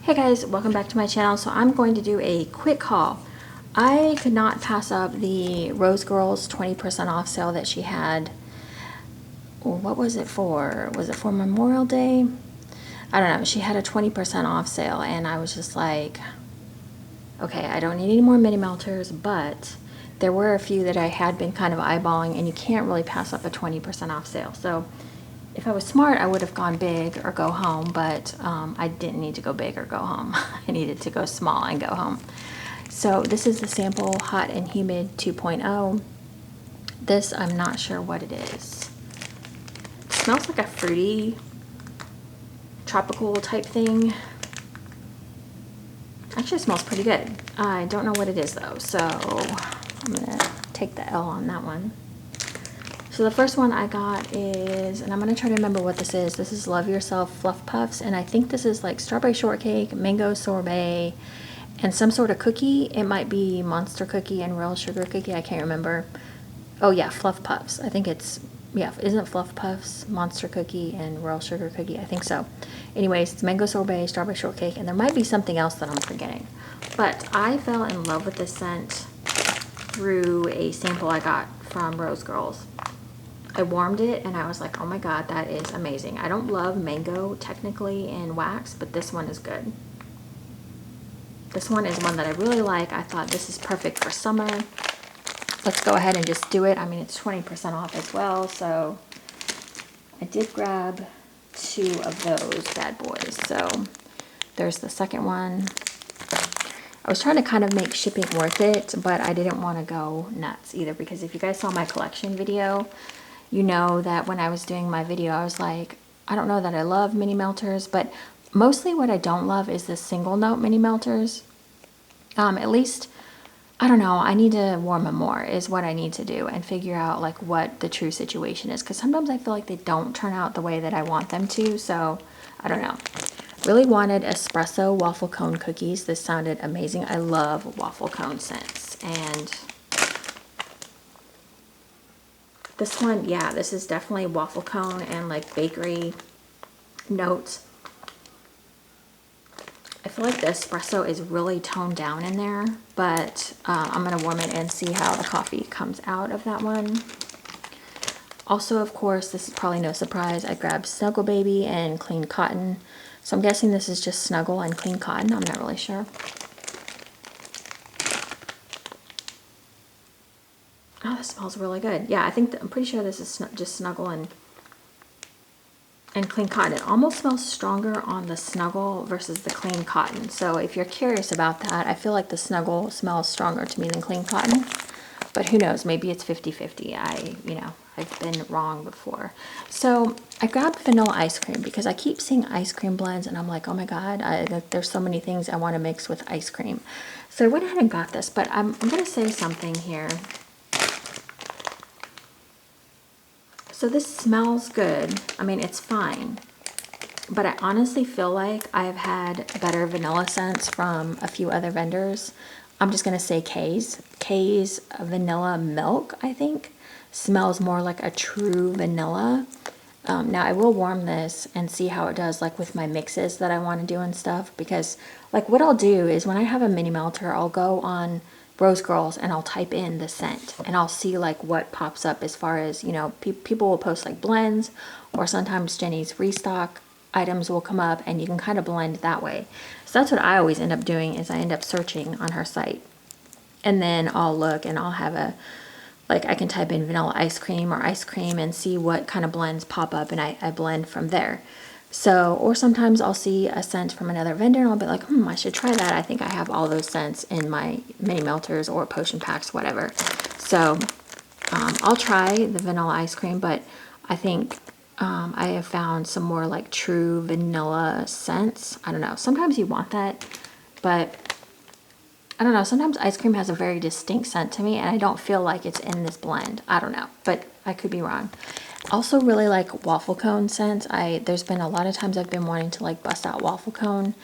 Hey guys, welcome back to my channel. So I'm going to do a quick haul. I could not pass up the Rosegirls 20% off sale that she had. What was it for? Was it for Memorial Day? I don't know. She had a 20% off sale and I was just like, okay, I don't need any more mini melters, but there were a few that I had been kind of eyeballing and you can't really pass up a 20% off sale. So if I was smart, I would have gone big or go home, but I didn't need to go big or go home. I needed to go small and go home. So this is the sample Hot and Humid 2.0. This, I'm not sure what it is. It smells like a fruity, tropical type thing. Actually, it smells pretty good. I don't know what it is though, so I'm gonna take the L on that one. So the first one I got is, and I'm going to try to remember what this is. This is Love Yourself Fluff Puffs, and I think this is like strawberry shortcake, mango sorbet, and some sort of cookie. It might be monster cookie and real sugar cookie. I can't remember. Oh yeah, Fluff Puffs. I think it's, yeah, isn't Fluff Puffs monster cookie and real sugar cookie? I think so. Anyways, it's mango sorbet, strawberry shortcake, and there might be something else that I'm forgetting. But I fell in love with this scent through a sample I got from Rosegirls. I warmed it and I was like, oh my god, that is amazing. I don't love mango technically in wax, but this one is good. This one is one that I really like. I thought this is perfect for summer. Let's go ahead and just do it. I mean, it's 20% off as well, so I did grab 2 of those bad boys. So there's the second one. I was trying to kind of make shipping worth it, but I didn't want to go nuts either, because if you guys saw my collection video, you know that when I was doing my video, I was like, I don't know that I love mini melters, but mostly what I don't love is the single note mini melters. At least, I don't know, I need to warm them more is what I need to do and figure out like what the true situation is, because sometimes I feel like they don't turn out the way that I want them to, so I don't know. Really wanted espresso waffle cone cookies. This sounded amazing. I love waffle cone scents. And this one, yeah, this is definitely waffle cone and like bakery notes. I feel like the espresso is really toned down in there, but I'm going to warm it and see how the coffee comes out of that one. Also, of course, this is probably no surprise, I grabbed Snuggle Baby and Clean Cotton. So I'm guessing this is just Snuggle and Clean Cotton. I'm not really sure. Oh, this smells really good. Yeah, I'm pretty sure this is just Snuggle and Clean Cotton. It almost smells stronger on the Snuggle versus the Clean Cotton. So if you're curious about that, I feel like the Snuggle smells stronger to me than Clean Cotton. But who knows, maybe it's 50-50. I've been wrong before. So I grabbed vanilla ice cream because I keep seeing ice cream blends and I'm like, oh my god, there's so many things I want to mix with ice cream. So I went ahead and got this, but I'm going to say something here. So this smells good. I mean, it's fine. But I honestly feel like I've had better vanilla scents from a few other vendors. I'm just going to say K's. K's Vanilla Milk, I think, smells more like a true vanilla. Now, I will warm this and see how it does, like with my mixes that I want to do and stuff. Because, like, what I'll do is when I have a mini melter, I'll go on Rosegirls and I'll type in the scent and I'll see like what pops up as far as, you know, people will post like blends, or sometimes Jenny's restock items will come up and you can kind of blend that way. So that's what I always end up doing, is I end up searching on her site and then I'll look and I'll have a, like I can type in vanilla ice cream or ice cream and see what kind of blends pop up and I blend from there. So, or sometimes I'll see a scent from another vendor and I'll be like, I should try that. I think I have all those scents in my mini melters or potion packs, whatever. So I'll try the vanilla ice cream, but I think I have found some more like true vanilla scents. I don't know. Sometimes you want that, but I don't know. Sometimes ice cream has a very distinct scent to me and I don't feel like it's in this blend. I don't know, but I could be wrong. Also really like waffle cone scents. There's been a lot of times I've been wanting to like bust out waffle cone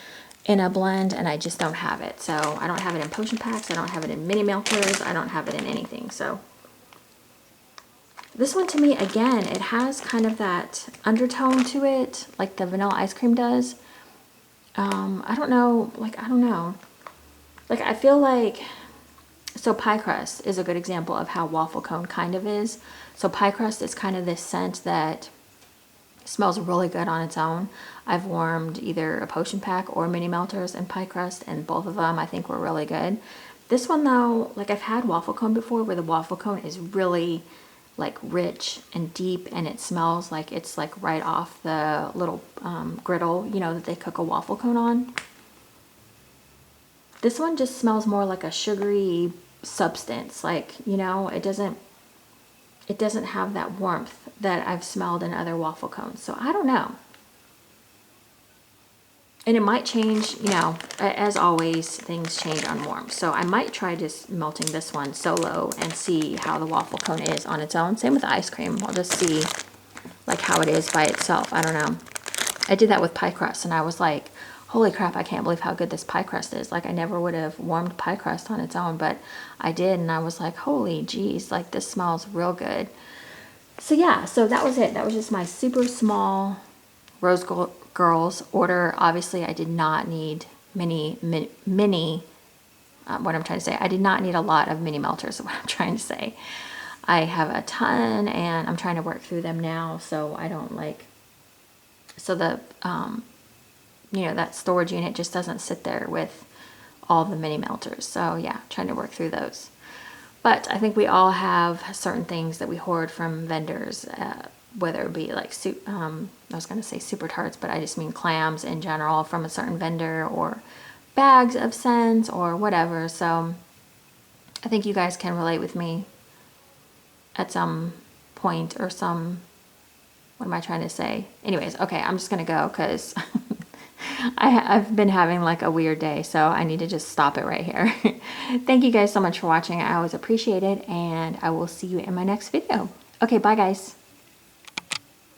in a blend and I just don't have it. So I don't have it in potion packs. I don't have it in mini melters. I don't have it in anything. So this one to me, again, it has kind of that undertone to it like the vanilla ice cream does. I don't know, like, I don't know. Like, I feel like, so pie crust is a good example of how waffle cone kind of is. So pie crust is kind of this scent that smells really good on its own. I've warmed either a potion pack or mini melters and pie crust, and both of them I think were really good. This one though, like I've had waffle cone before where the waffle cone is really like rich and deep, and it smells like it's like right off the little griddle, you know, that they cook a waffle cone on. This one just smells more like a sugary substance, like, you know, it doesn't have that warmth that I've smelled in other waffle cones. So I don't know. And it might change, you know, as always, things change on warm. So I might try just melting this one solo and see how the waffle cone is on its own. Same with the ice cream. I'll just see like how it is by itself. I don't know. I did that with pie crust and I was like, holy crap, I can't believe how good this pie crust is. Like I never would have warmed pie crust on its own, but I did, and I was like, holy geez, like this smells real good. So yeah, so that was it. That was just my super small Rosegirls order. Obviously, I did not need mini, what I'm trying to say, I did not need a lot of mini melters, is what I'm trying to say. I have a ton, and I'm trying to work through them now, so I don't like, so the, you know, that storage unit just doesn't sit there with all the mini melters. So yeah, trying to work through those. But I think we all have certain things that we hoard from vendors, whether it be like, I was going to say super tarts, but I just mean clams in general from a certain vendor, or bags of scents or whatever. So I think you guys can relate with me at some point, or some, what am I trying to say? Anyways, okay, I'm just going to go because I've been having like a weird day, so I need to just stop it right here. Thank you guys so much for watching. I always appreciate it, and I will see you in my next video. Okay, bye guys.